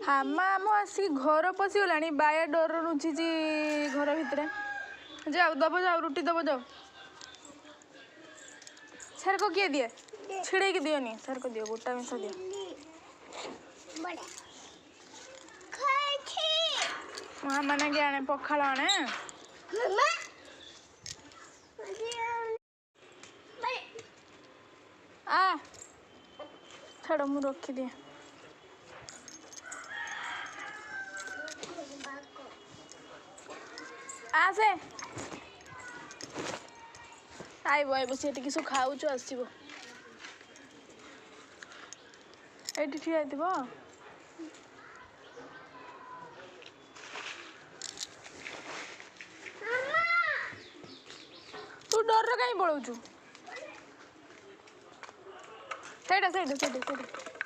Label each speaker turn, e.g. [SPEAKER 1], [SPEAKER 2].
[SPEAKER 1] हामा आम आसिक घर पशिगला बाया डर लुचिची घर भितर जाओ दब जाओ रुटी दब जाओ सर को किए दिए छिड़े की दियोनी सर को दियो गोटा मिसा दियो वहाँ मैंने क्या आने पखाल आने आ छाड़ो मु रखी दिए आसे आइब आइब सी किस खाऊच आसब ये ठिया तू डर कहीं पलाऊचु ସେଇଟା